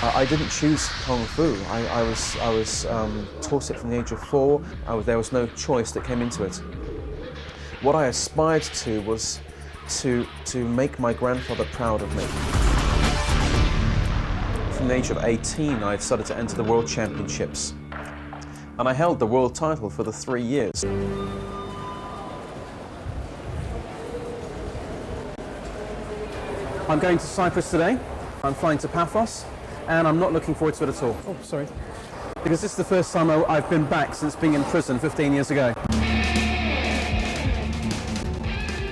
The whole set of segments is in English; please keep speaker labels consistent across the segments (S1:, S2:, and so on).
S1: I didn't choose Kung Fu. I was taught it from the age of 4. There was no choice that came into it. What I aspired to was to make my grandfather proud of me. From the age of 18, I started to enter the World Championships. And I held the world title for the 3 years. I'm going to Cyprus today. I'm flying to Paphos, and I'm not looking forward to it at all. Oh, sorry. Because this is the first time I've been back since being in prison 15 years ago.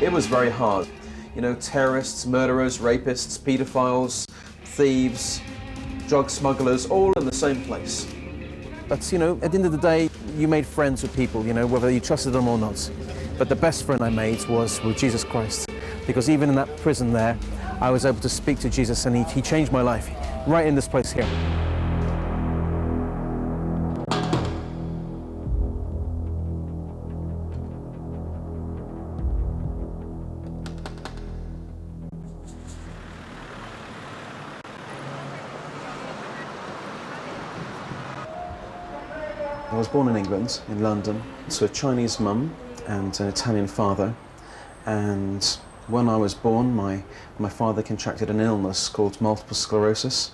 S1: It was very hard. You know, terrorists, murderers, rapists, pedophiles, thieves, drug smugglers, all in the same place. But, you know, at the end of the day, you made friends with people, you know, whether you trusted them or not. But the best friend I made was with Jesus Christ. Because even in that prison there, I was able to speak to Jesus, and he changed my life right in this place here. I was born in England, in London, to a Chinese mum and an Italian father. And when I was born, my father contracted an illness called multiple sclerosis,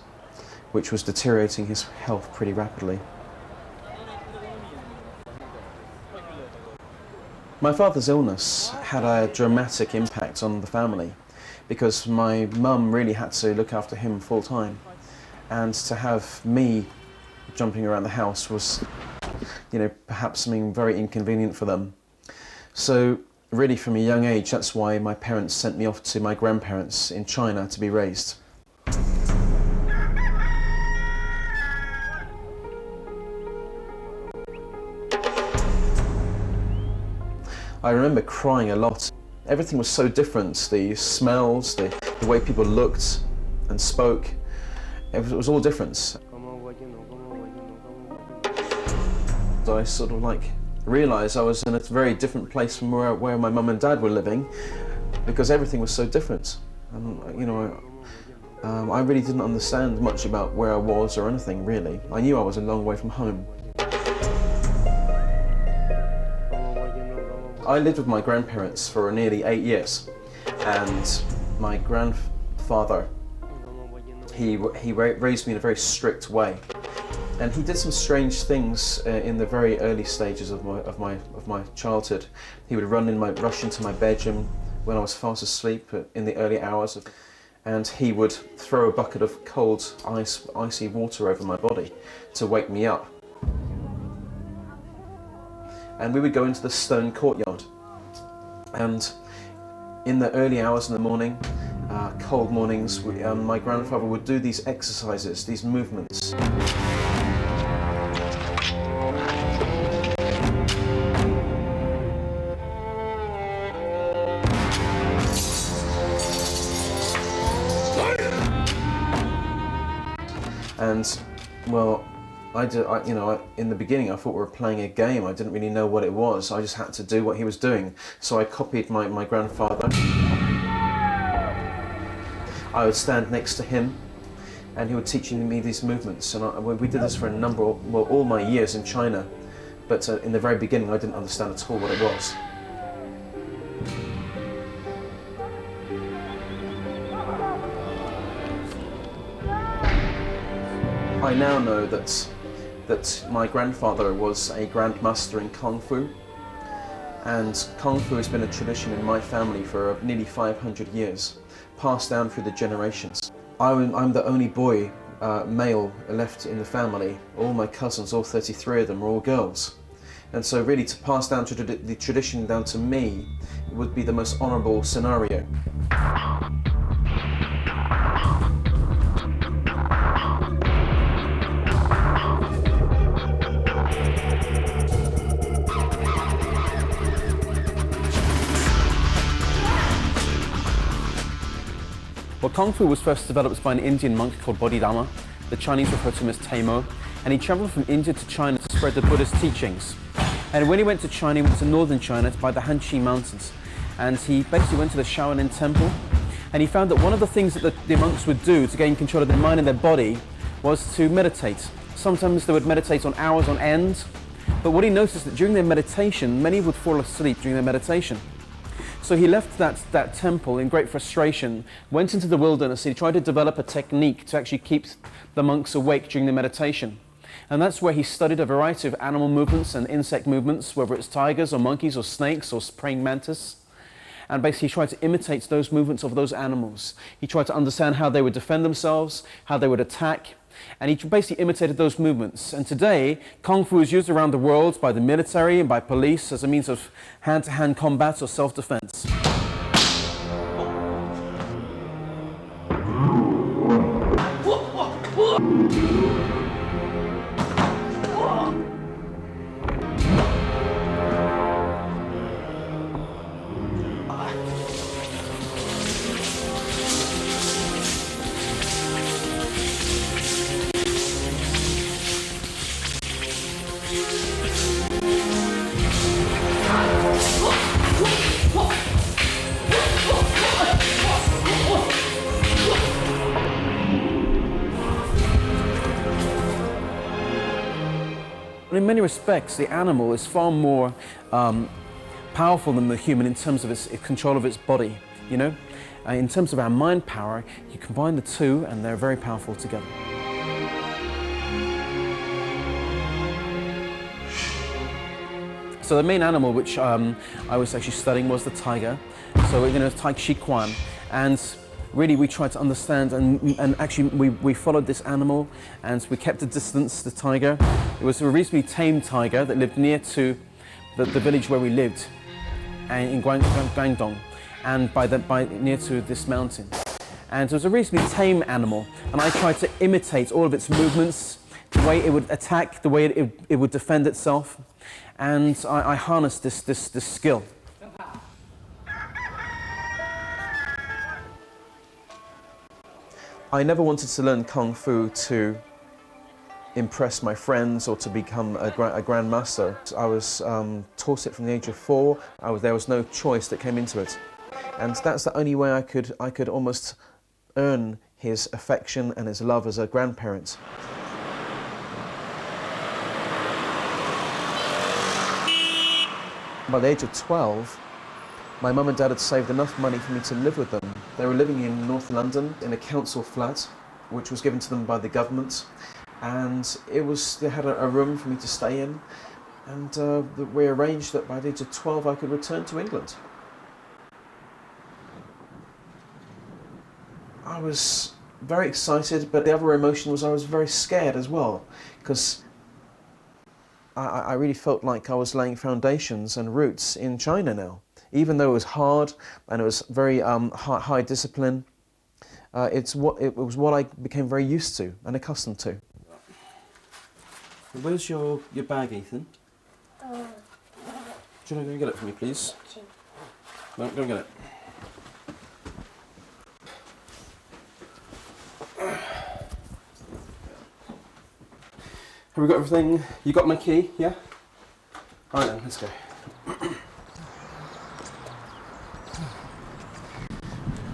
S1: which was deteriorating his health pretty rapidly. My father's illness had a dramatic impact on the family because my mum really had to look after him full time. And to have me jumping around the house was, you know, perhaps something very inconvenient for them. So really from a young age, that's why my parents sent me off to my grandparents in China to be raised. I remember crying a lot. Everything was so different. The smells, the way people looked and spoke, it was all different. I sort of realised I was in a very different place from where my mum and dad were living, because everything was so different. And you know, I really didn't understand much about where I was or anything really. I knew I was a long way from home. I lived with my grandparents for nearly 8 years, and my grandfather, he raised me in a very strict way. And he did some strange things in the very early stages of my childhood. He would rush into my bedroom when I was fast asleep in the early hours, and he would throw a bucket of cold, icy water over my body to wake me up. And we would go into the stone courtyard, and in the early hours in the morning, cold mornings, my grandfather would do these exercises, these movements. And, well, in the beginning I thought we were playing a game. I didn't really know what it was. I just had to do what he was doing. So I copied my grandfather. I would stand next to him, and he would teaching me these movements. And we did this for all my years in China. But in the very beginning I didn't understand at all what it was. I now know that my grandfather was a grandmaster in Kung Fu, and Kung Fu has been a tradition in my family for nearly 500 years, passed down through the generations. I'm the only boy, male, left in the family. All my cousins, all 33 of them, are all girls. And so really to pass down the tradition down to me would be the most honourable scenario. Well, Kung Fu was first developed by an Indian monk called Bodhidharma. The Chinese refer to him as Taimo. And he travelled from India to China to spread the Buddhist teachings. And when he went to China, he went to northern China by the Hanxi Mountains. And he basically went to the Shaolin Temple. And he found that one of the things that the monks would do to gain control of their mind and their body
S2: was to meditate. Sometimes they would meditate on hours on end, but what he noticed that during their meditation, many would fall asleep during their meditation. So he left that temple in great frustration, went into the wilderness, he tried to develop a technique to actually keep the monks awake during the meditation. And that's where he studied a variety of animal movements and insect movements, whether it's tigers or monkeys or snakes or praying mantis. And basically he tried to imitate those movements of those animals. He tried to understand how they would defend themselves, how they would attack, and he basically imitated those movements. And today, Kung Fu is used around the world by the military and by police as a means of hand-to-hand combat or self-defense. In many respects, the animal is far more powerful than the human in terms of its control of its body, you know? In terms of our mind power, you combine the two and they're very powerful together. So the main animal which I was actually studying was the tiger. So we're going to Tai Chi Quan, and really we tried to understand and actually we followed this animal and we kept a distance, the tiger. It was a reasonably tame tiger that lived near to the village where we lived, and in Guangdong, and near to this mountain. And it was a reasonably tame animal, and I tried to imitate all of its movements, the way it would attack, the way it would defend itself, and I harnessed this skill. I never wanted to learn Kung Fu to impress my friends or to become a grandmaster. I was taught it from the age of 4. There was no choice that came into it. And that's the only way I could almost earn his affection and his love as a grandparent. By the age of 12, my mum and dad had saved enough money for me to live with them. They were living in North London in a council flat, which was given to them by the government. And they had a room for me to stay in. And we arranged that by the age of 12 I could return to England. I was very excited, but the other emotion was I was very scared as well, because I really felt like I was laying foundations and roots in China now. Even though it was hard and it was very high discipline, it was what I became very used to and accustomed to. Where's your bag, Ethan? Do you want to go and get it for me, please? Sure. No, go and get it. Have we got everything? You got my key, yeah? All right then, let's go.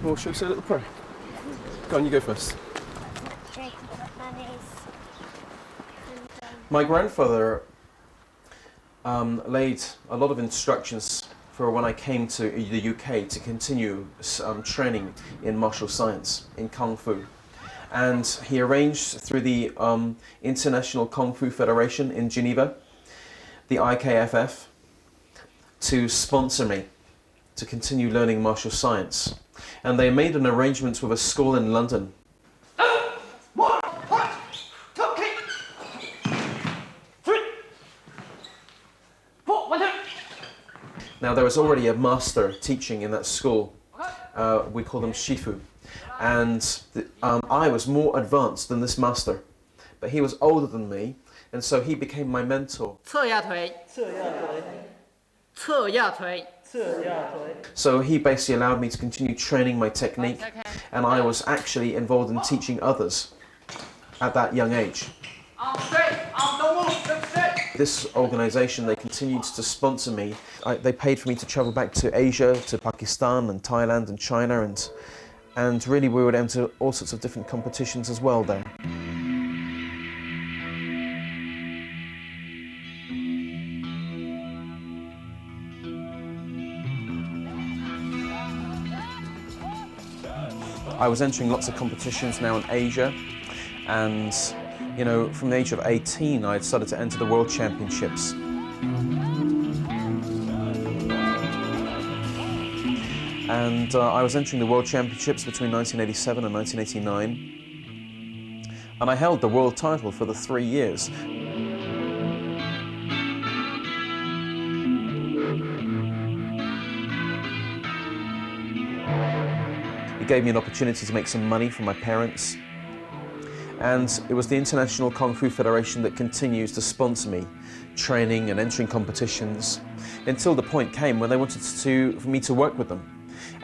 S2: Well, shall we say a little prayer? Go on, you go first. My grandfather laid a lot of instructions for when I came to the UK to continue training in martial science, in Kung Fu. And he arranged through the International Kung Fu Federation in Geneva, the IKFF, to sponsor me to continue learning martial science. And they made an arrangement with a school in London. Now there was already a master teaching in that school. We call them Shifu. And I was more advanced than this master. But he was older than me, and so he became my mentor. So he basically allowed me to continue training my technique, and I was actually involved in teaching others at that young age. This organisation, they continued to sponsor me. They paid for me to travel back to Asia, to Pakistan and Thailand and China, and really we would enter all sorts of different competitions as well there.
S1: I was entering lots of competitions now in Asia, and you know, from the age of 18, I had started to enter the World Championships. And I was entering the World Championships between 1987 and 1989, and I held the world title for the 3 years. It gave me an opportunity to make some money for my parents, and it was the International Kung Fu Federation that continues to sponsor me, training and entering competitions, until the point came when they wanted for me to work with them.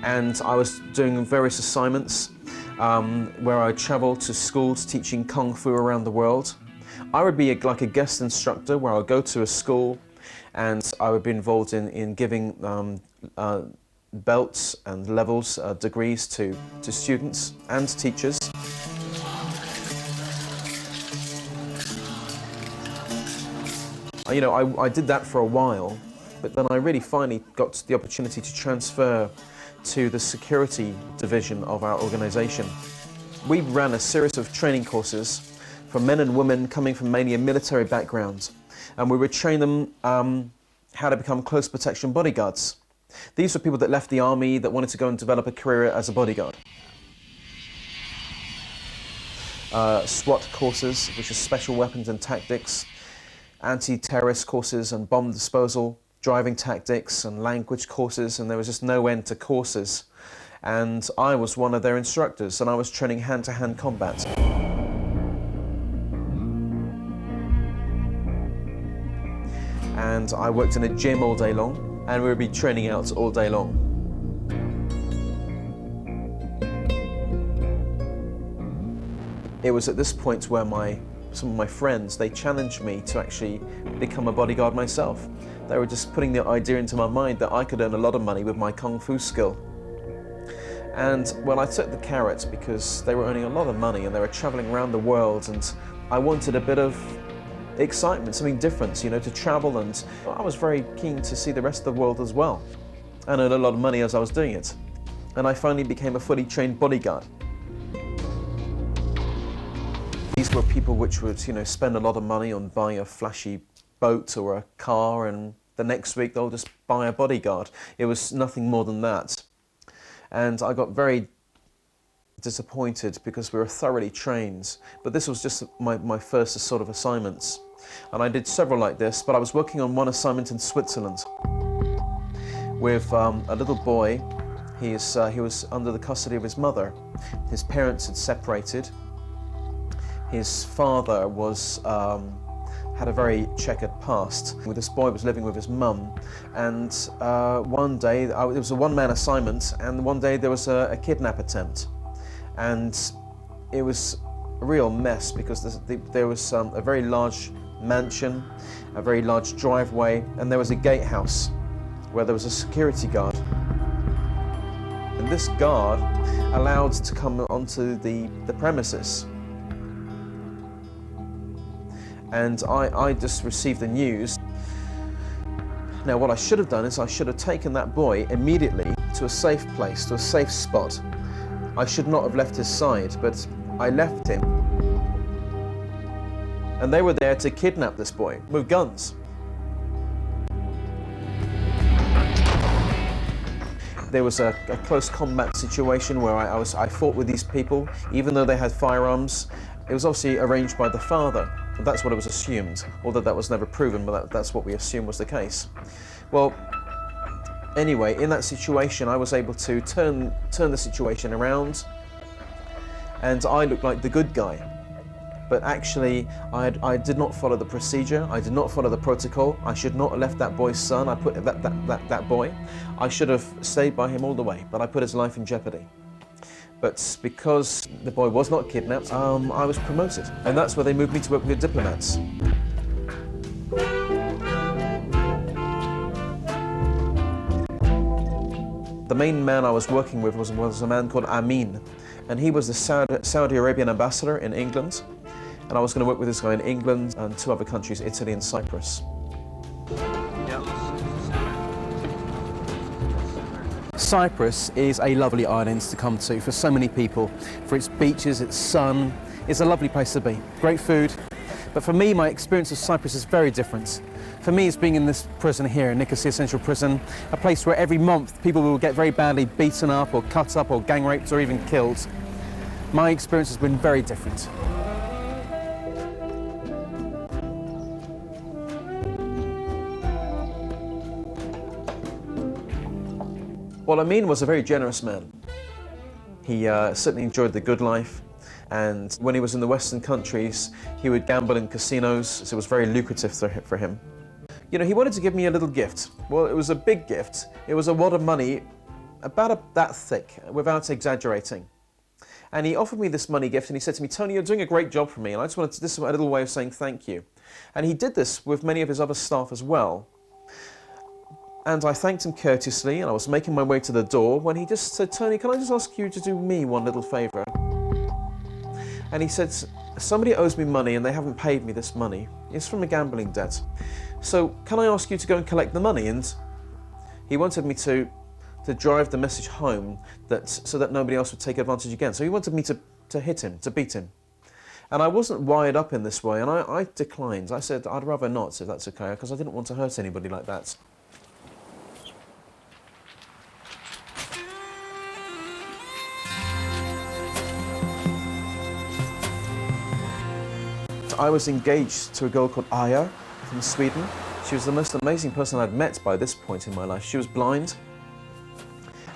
S1: And I was doing various assignments where I traveled to schools teaching Kung Fu around the world. I would be like a guest instructor where I would go to a school and I would be involved in giving belts and levels, degrees to students and teachers. You know, I did that for a while, but then I really finally got the opportunity to transfer to the security division of our organization. We ran a series of training courses for men and women coming from mainly a military background, and we would train them how to become close protection bodyguards. These were people that left the army that wanted to go and develop a career as a bodyguard. SWAT courses, which are special weapons and tactics, anti-terrorist courses and bomb disposal, driving tactics and language courses, and there was just no end to courses. And I was one of their instructors, and I was training hand-to-hand combat. And I worked in a gym all day long, and we would be training out all day long. It was at this point where some of my friends, they challenged me to actually become a bodyguard myself. They were just putting the idea into my mind that I could earn a lot of money with my Kung Fu skill. And well, I took the carrot because they were earning a lot of money and they were traveling around the world, and I wanted a bit of excitement, something different, you know, to travel, and I was very keen to see the rest of the world as well and earn a lot of money as I was doing it. And I finally became a fully trained bodyguard. These were people which would, you know, spend a lot of money on buying a flashy boat or a car, and the next week they'll just buy a bodyguard. It was nothing more than that. And I got very disappointed because we were thoroughly trained, but this was just my first sort of assignments. And I did several like this, but I was working on one assignment in Switzerland with a little boy. He was under the custody of his mother. His parents had separated. His father had a very checkered past. This boy was living with his mum, and one day, it was a one-man assignment, and one day there was a kidnap attempt. And it was a real mess because there was a very large mansion, a very large driveway, and there was a gatehouse where there was a security guard. And this guard allowed to come onto the premises. And I just received the news. Now what I should have done is I should have taken that boy immediately to a safe place, to a safe spot. I should not have left his side, but I left him. And they were there to kidnap this boy with guns. There was a close combat situation where I fought with these people, even though they had firearms. It was obviously arranged by the father. That's what it was assumed, although that was never proven, but that's what we assumed was the case. Well, anyway, in that situation, I was able to turn the situation around, and I looked like the good guy. But actually, I did not follow the procedure. I did not follow the protocol. I should not have left that boy's son. I put that boy. I should have stayed by him all the way, but I put his life in jeopardy. But because the boy was not kidnapped, I was promoted. And that's where they moved me to work with diplomats. The main man I was working with was a man called Amin. And he was the Saudi Arabian ambassador in England. And I was going to work with this guy in England and 2 other countries, Italy and Cyprus.
S2: Cyprus is a lovely island to come to for so many people, for its beaches, its sun. It's a lovely place to be. Great food. But for me, my experience of Cyprus is very different. For me, it's being in this prison here, Nicosia Central Prison, a place where every month people will get very badly beaten up or cut up or gang raped or even killed. My experience has been very different.
S1: Well, Amin was a very generous man. He certainly enjoyed the good life, and when he was in the Western countries, he would gamble in casinos, so it was very lucrative for him. You know, he wanted to give me a little gift. Well, it was a big gift. It was a wad of money, about that thick, without exaggerating. And he offered me this money gift, and he said to me, "Tony, you're doing a great job for me, and I just wanted to, this is a little way of saying thank you." And he did this with many of his other staff as well. And I thanked him courteously, and I was making my way to the door when he just said, "Tony, can I just ask you to do me one little favour?" And he said, "Somebody owes me money and they haven't paid me this money. It's from a gambling debt. So can I ask you to go and collect the money?" And he wanted me to drive the message home so that nobody else would take advantage again. So he wanted me to hit him, to beat him. And I wasn't wired up in this way, and I declined. I said, "I'd rather not, if that's okay," because I didn't want to hurt anybody like that. I was engaged to a girl called Aya from Sweden. She was the most amazing person I'd met by this point in my life. She was blind,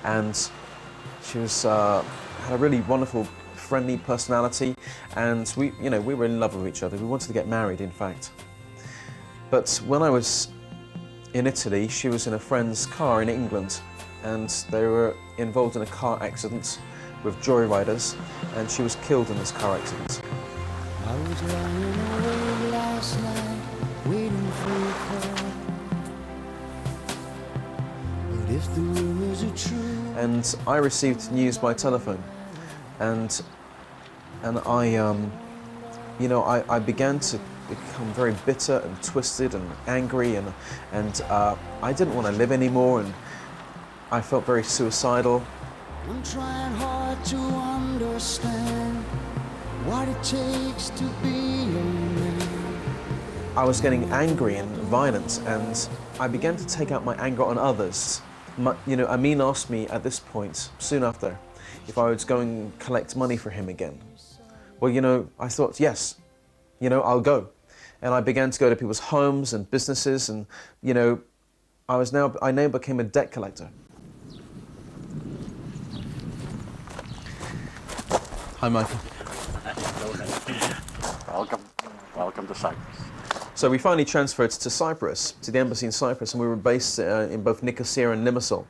S1: and she had a really wonderful, friendly personality, and we were in love with each other. We wanted to get married, in fact. But when I was in Italy, she was in a friend's car in England, and they were involved in a car accident with joyriders, and she was killed in this car accident.
S3: I was lying awake last night, waiting for your call. But if the rumors are true...
S1: And I received news by telephone, and I began to become very bitter and twisted and angry, and I didn't want to live anymore, and I felt very suicidal.
S3: I'm trying hard to understand what it takes to be a man.
S1: I was getting angry and violent, and I began to take out my anger on others. Amin asked me at this point, soon after, if I would go and collect money for him again. Well, I thought, yes, I'll go. And I began to go to people's homes and businesses, and, I now became a debt collector. Hi, Michael.
S4: Welcome to Cyprus.
S1: So we finally transferred to Cyprus, to the embassy in Cyprus, and we were based in both Nicosia and Limassol.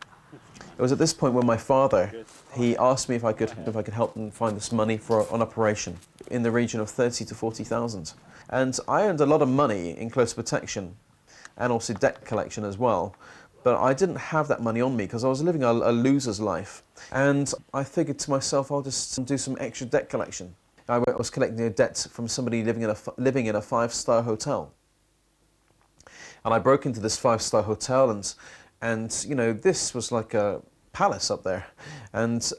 S1: It was at this point when my father, he asked me if I could help him find this money for an operation in the region of 30 to 40,000. And I earned a lot of money in close protection and also debt collection as well. But I didn't have that money on me because I was living a loser's life. And I figured to myself, I'll just do some extra debt collection. I was collecting a debt from somebody living in a five-star hotel. And I broke into this five-star hotel, and this was like a palace up there. And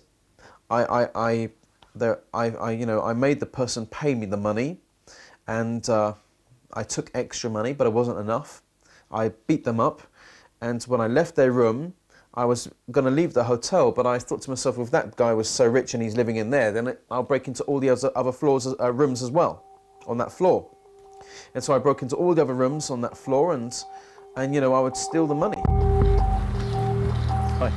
S1: I made the person pay me the money, and I took extra money, but it wasn't enough. I beat them up, and when I left their room, I was going to leave the hotel, but I thought to myself, if that guy was so rich and he's living in there, then I'll break into all the other rooms as well, on that floor. And so I broke into all the other rooms on that floor, and I would steal the money. Hi.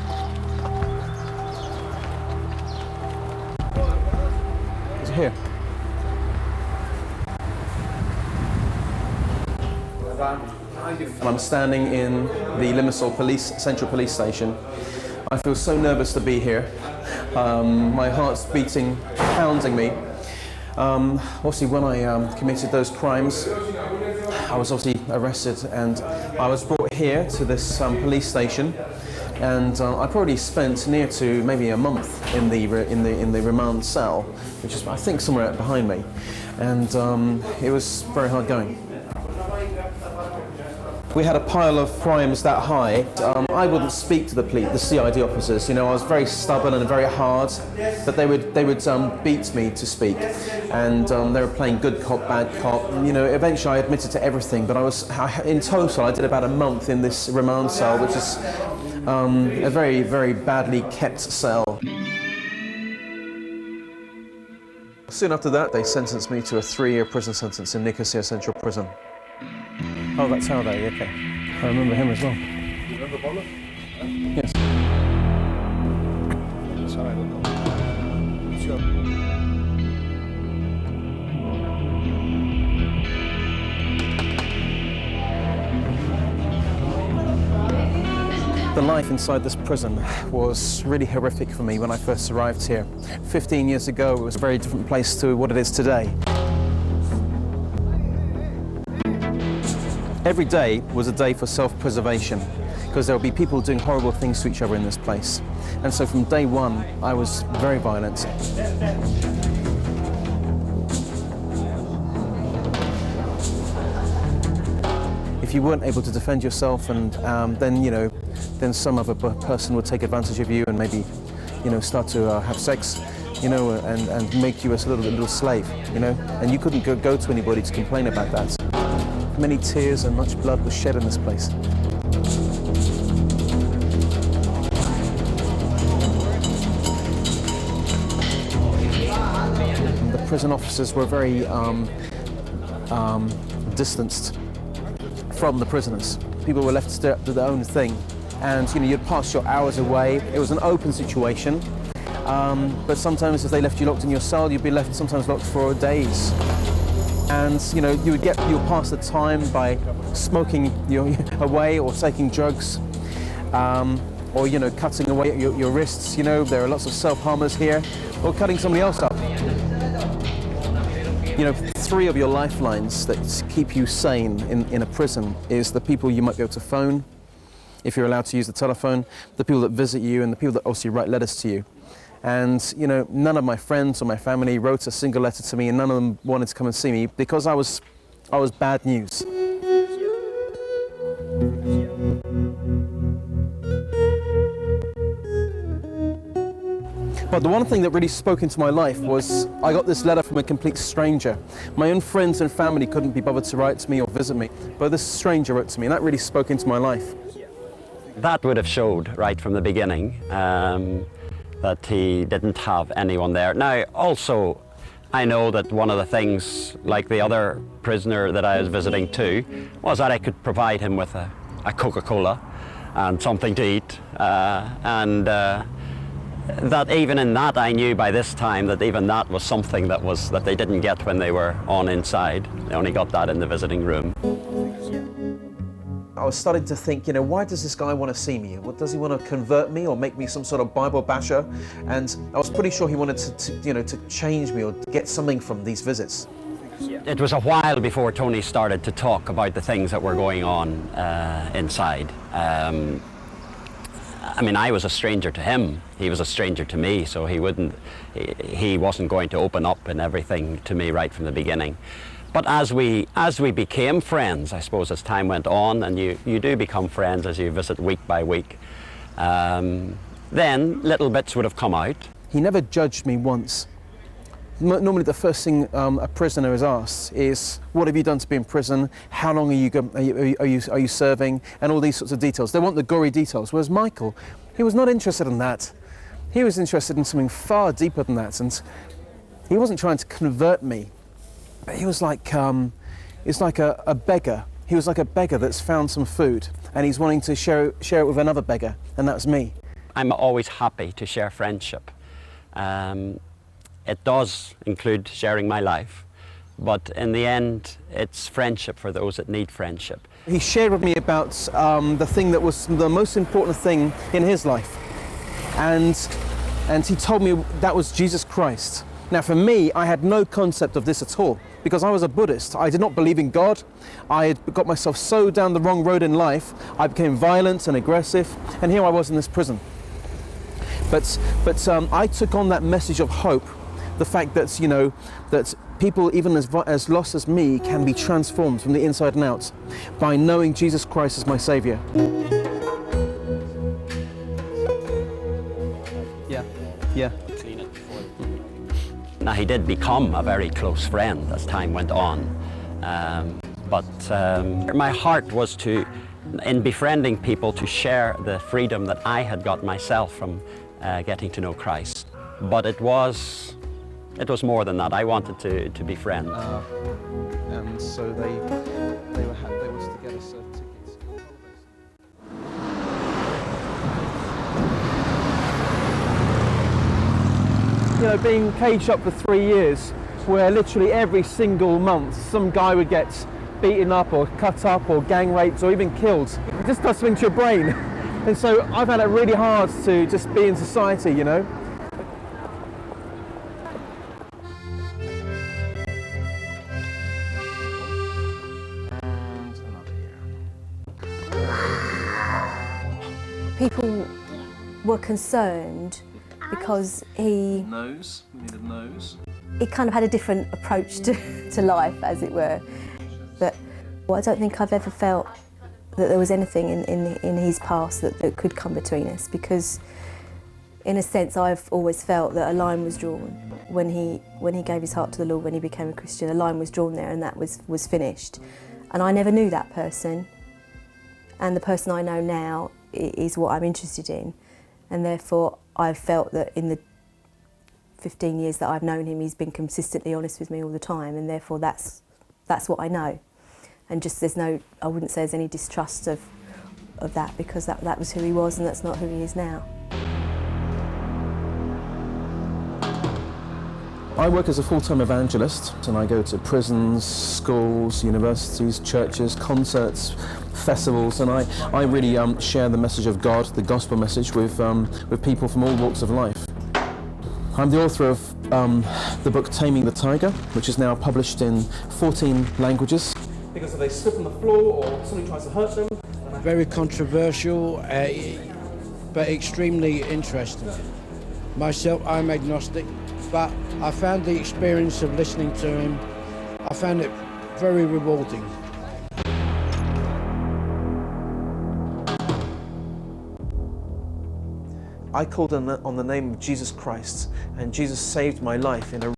S1: Is it here? I'm standing in the Limassol Central Police Station. I feel so nervous to be here. My heart's beating, pounding me. Obviously, when I committed those crimes, I was obviously arrested, and I was brought here to this police station, and I probably spent near to maybe a month in the remand cell, which is I think somewhere behind me, and it was very hard going.
S2: We had a pile of crimes that high. I wouldn't speak to the CID officers. You know, I was very stubborn and very hard, but they would beat me to speak, and they were playing good cop, bad cop. You know, eventually I admitted to everything, but in total I did about a month in this remand cell, which is a very, very badly kept cell. Soon after that, they sentenced me to a 3-year prison sentence in Kesytä Central Prison. Oh, that's how they, okay. I remember him as well.
S5: You remember Paula?
S2: Yes. The life inside this prison was really horrific for me when I first arrived here. 15 years ago, it was a very different place to what it is today. Every day was a day for self-preservation, because there would be people doing horrible things to each other in this place. And so from day one, I was very violent. If you weren't able to defend yourself, and then some other person would take advantage of you and maybe, start to have sex, and make you a little slave, and you couldn't go to anybody to complain about that. Many tears and much blood was shed in this place. The prison officers were very distanced from the prisoners. People were left to do their own thing, and you'd pass your hours away. It was an open situation, but sometimes if they left you locked in your cell, you'd be left sometimes locked for days. And you would pass the time by smoking away or taking drugs, or cutting away your wrists. There are lots of self-harmers here, or cutting somebody else up. 3 of your lifelines that keep you sane in a prison is the people you might be able to phone, if you're allowed to use the telephone, the people that visit you, and the people that obviously write letters to you. And none of my friends or my family wrote a single letter to me, and none of them wanted to come and see me because I was bad news. But the one thing that really spoke into my life was I got this letter from a complete stranger. My own friends and family couldn't be bothered to write to me or visit me, but this stranger wrote to me, and that really spoke into my life.
S4: That would have showed right from the beginning that he didn't have anyone there. Now, also, I know that one of the things, like the other prisoner that I was visiting too, was that I could provide him with a Coca-Cola and something to eat, and that even in that I knew by this time that even that was something that they didn't get when they were on inside. They only got that in the visiting room.
S1: I was starting to think, why does this guy want to see me? What, does he want to convert me or make me some sort of Bible basher? And I was pretty sure he wanted to change me or get something from these visits.
S4: It was a while before Tony started to talk about the things that were going on inside. I mean, I was a stranger to him. He was a stranger to me, so he wasn't going to open up and everything to me right from the beginning. But as we became friends, I suppose, as time went on, and you do become friends as you visit week by week, then little bits would have come out.
S2: He never judged me once. Normally the first thing a prisoner is asked is, what have you done to be in prison? How long are you serving? And all these sorts of details. They want the gory details, whereas Michael, he was not interested in that. He was interested in something far deeper than that, and he wasn't trying to convert me. He was like, it's like a beggar. He was like a beggar that's found some food, and he's wanting to share it with another beggar, and that's me.
S4: I'm always happy to share friendship. It does include sharing my life, but in the end, it's friendship for those that need friendship.
S2: He shared with me about the thing that was the most important thing in his life, and he told me that was Jesus Christ. Now for me, I had no concept of this at all, because I was a Buddhist. I did not believe in God. I had got myself so down the wrong road in life, I became violent and aggressive, and here I was in this prison. But I took on that message of hope the fact that, you know, that people even as lost as me can be transformed from the inside and out by knowing Jesus Christ as my Saviour. Yeah.
S4: Now, he did become a very close friend as time went on, but my heart was to, in befriending people, to share the freedom that I had got myself from getting to know Christ. But it was more than that. I wanted to befriend.
S2: And so they wanted to get us tickets. You know, being caged up for 3 years, where literally every single month some guy would get beaten up or cut up or gang raped or even killed. It just does something to your brain. And so I've had it really hard to just be in society, you know.
S1: And another year.
S5: People were concerned because he
S1: Nose. We need a nose.
S5: kind of had a different approach to life, as it were. But I don't think I've ever felt that there was anything in his past that could come between us, because in a sense I've always felt that a line was drawn when he gave his heart to the Lord, when he became a Christian. A line was drawn there and that was finished. And I never knew that person, and the person I know now is what I'm interested in, and therefore I've felt that in the 15 years that I've known him, he's been consistently honest with me all the time, and therefore that's what I know. And just I wouldn't say there's any distrust of that, because that was who he was and that's not who he is now.
S2: I work as a full-time evangelist, and I go to prisons, schools, universities, churches, concerts, festivals, and I really share the message of God, the gospel message, with people from all walks of life. I'm the author of the book Taming the Tiger, which is now published in 14 languages. Because if they slip on the floor or somebody tries to hurt them.
S6: Very controversial, but extremely interesting. Myself, I'm agnostic, but I found the experience of listening to him, I found it very rewarding.
S2: I called on the name of Jesus Christ, and Jesus saved my life in a